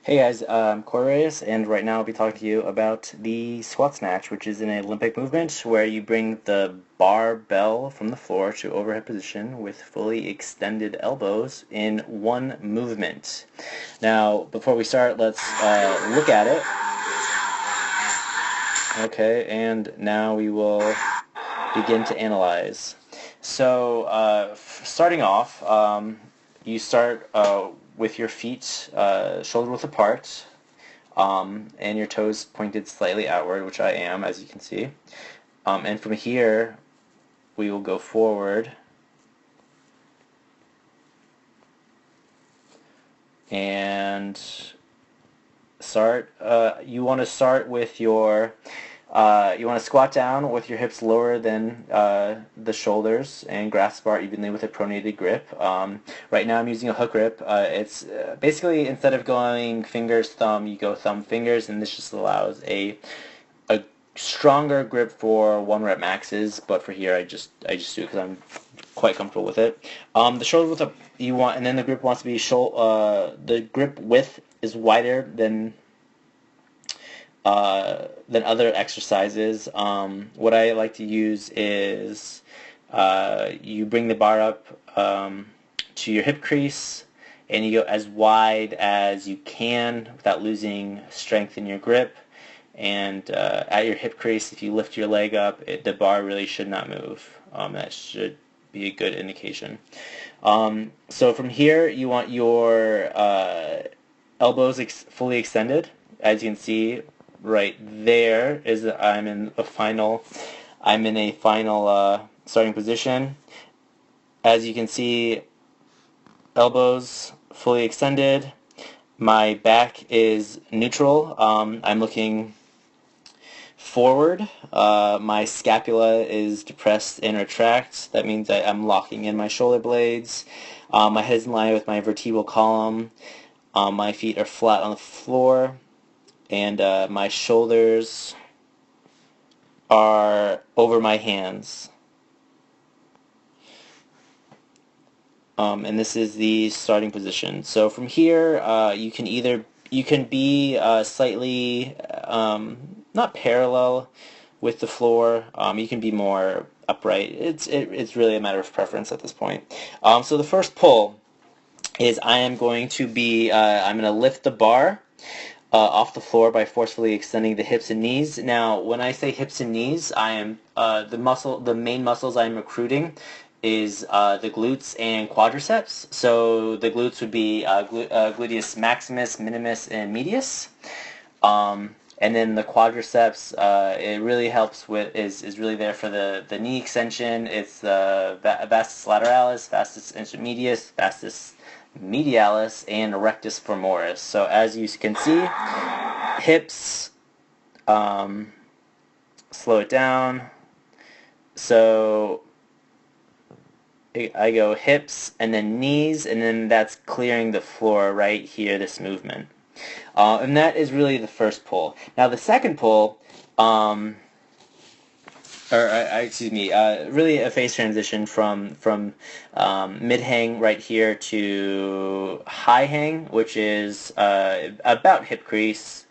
Hey guys, I'm Coreyus, and right now I'll be talking to you about the squat snatch, which is an Olympic movement where you bring the barbell from the floor to overhead position with fully extended elbows in one movement. Now, before we start, let's look at it. Okay, and now we will begin to analyze. So, starting off, you start with your feet shoulder width apart, and your toes pointed slightly outward, which I am, as you can see. And from here, we will go forward and start. You want to start with your you want to squat down with your hips lower than the shoulders and grasp the bar evenly with a pronated grip. Right now I'm using a hook grip. It's basically, instead of going fingers, thumb, you go thumb, fingers, and this just allows a stronger grip for 1 rep maxes, but for here I just do it because I'm quite comfortable with it. The shoulder width you want, and then the grip wants to be the grip width is wider than other exercises. What I like to use is you bring the bar up to your hip crease, and you go as wide as you can without losing strength in your grip. And at your hip crease, if you lift your leg up, the bar really should not move. That should be a good indication. So from here, you want your elbows fully extended. As you can see, right there is I'm in a final starting position. As you can see, elbows fully extended. My back is neutral. I'm looking forward. My scapula is depressed and retract. That means that I'm locking in my shoulder blades. My head is in line with my vertebral column. My feet are flat on the floor, and my shoulders are over my hands. And this is the starting position. So from here, you can be slightly not parallel with the floor. You can be more upright. It's really a matter of preference at this point. So the first pull is I'm going to lift the bar off the floor by forcefully extending the hips and knees. Now, when I say hips and knees, I am the main muscles I'm recruiting is the glutes and quadriceps. So the glutes would be gluteus maximus, minimus, and medius. And then the quadriceps, it really helps with is really there for the knee extension. It's the vastus lateralis, vastus intermedius, vastus medialis, and rectus femoris. So as you can see, hips, slow it down. So I go hips and then knees, and then that's clearing the floor right here, this movement. And that is really the first pull. Now the second pull, really a phase transition from mid-hang right here to high hang, which is about hip crease.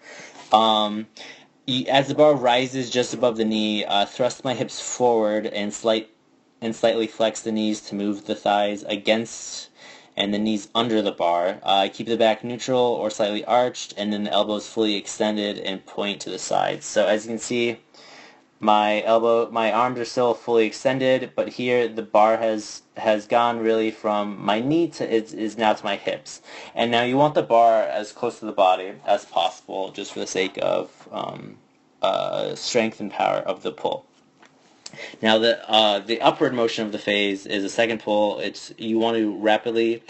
As the bar rises just above the knee, thrust my hips forward and slightly flex the knees to move the thighs against and the knees under the bar. Keep the back neutral or slightly arched, and then the elbows fully extended and point to the sides. So as you can see, my arms are still fully extended, but here the bar has gone really from my knee to is now to my hips. And now you want the bar as close to the body as possible, just for the sake of strength and power of the pull. Now the upward motion of the phase is a second pull. You want to rapidly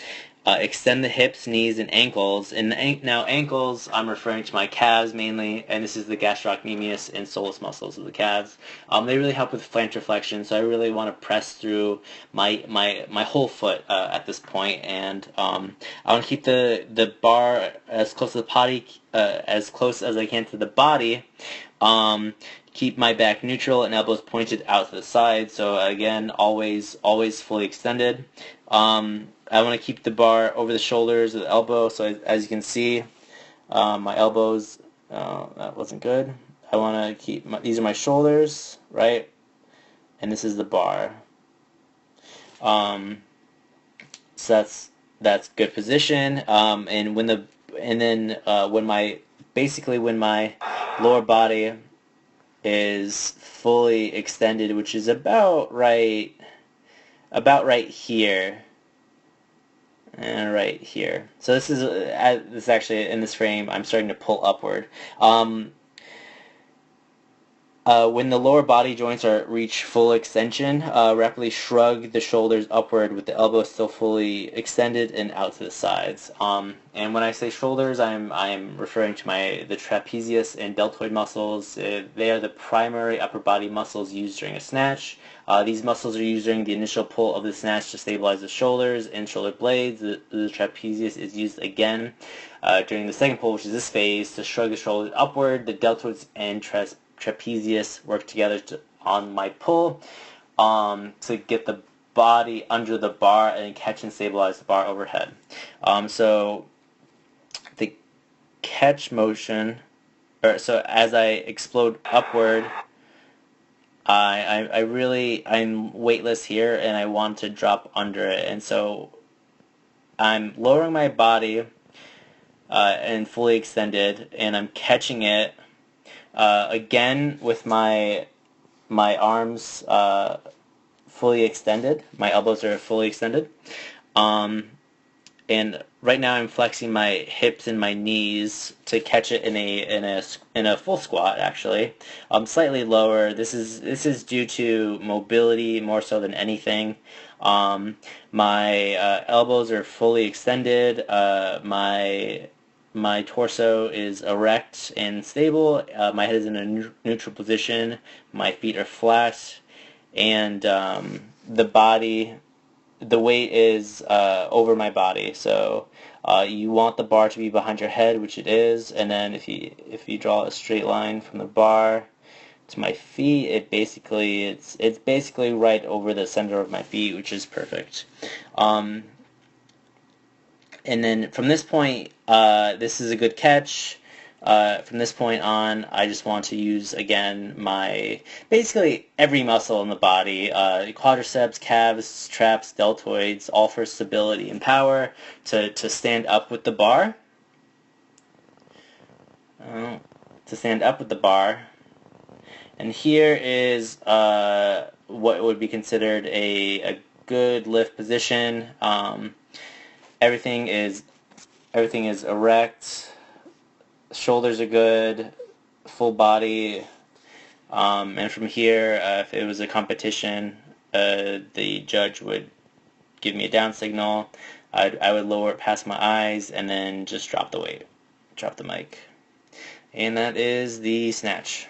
extend the hips, knees, and ankles. And now ankles, I'm referring to my calves mainly, and this is the gastrocnemius and soleus muscles of the calves. They really help with plantar flexion, so I really want to press through my whole foot at this point, and I want to keep the bar as close to the body, as close as I can to the body. Keep my back neutral and elbows pointed out to the side. So again, always fully extended. I want to keep the bar over the shoulders of the elbow. So as you can see, My elbows, that wasn't good. I want to keep, these are my shoulders, right? And this is the bar. So that's good position. When my lower body is fully extended, which is about right here, and right here. So this is actually in this frame. I'm starting to pull upward. When the lower body joints reach full extension, rapidly shrug the shoulders upward with the elbows still fully extended and out to the sides. And when I say shoulders, I'm referring to the trapezius and deltoid muscles. They are the primary upper body muscles used during a snatch. These muscles are used during the initial pull of the snatch to stabilize the shoulders and shoulder blades. The trapezius is used again during the second pull, which is this phase, to shrug the shoulders upward. The deltoids and trapezius work together on my pull to get the body under the bar and catch and stabilize the bar overhead. So the catch motion, so as I explode upward, I'm weightless here and I want to drop under it, and so I'm lowering my body and fully extended, and I'm catching it again with my arms fully extended. My elbows are fully extended. And right now I'm flexing my hips and my knees to catch it in a full squat, actually. Slightly lower. This is due to mobility more so than anything. My elbows are fully extended. My torso is erect and stable. My head is in a neutral position. My feet are flat, and the weight is over my body. So you want the bar to be behind your head, which it is, and then if you draw a straight line from the bar to my feet, it's basically right over the center of my feet, which is perfect. And then from this point, this is a good catch. From this point on, I just want to use, again, basically every muscle in the body, quadriceps, calves, traps, deltoids, all for stability and power, to stand up with the bar. And here is what would be considered a good lift position. Everything is erect. Shoulders are good. Full body. And from here, if it was a competition, the judge would give me a down signal. I would lower it past my eyes and then just drop the weight, drop the mic. And that is the snatch.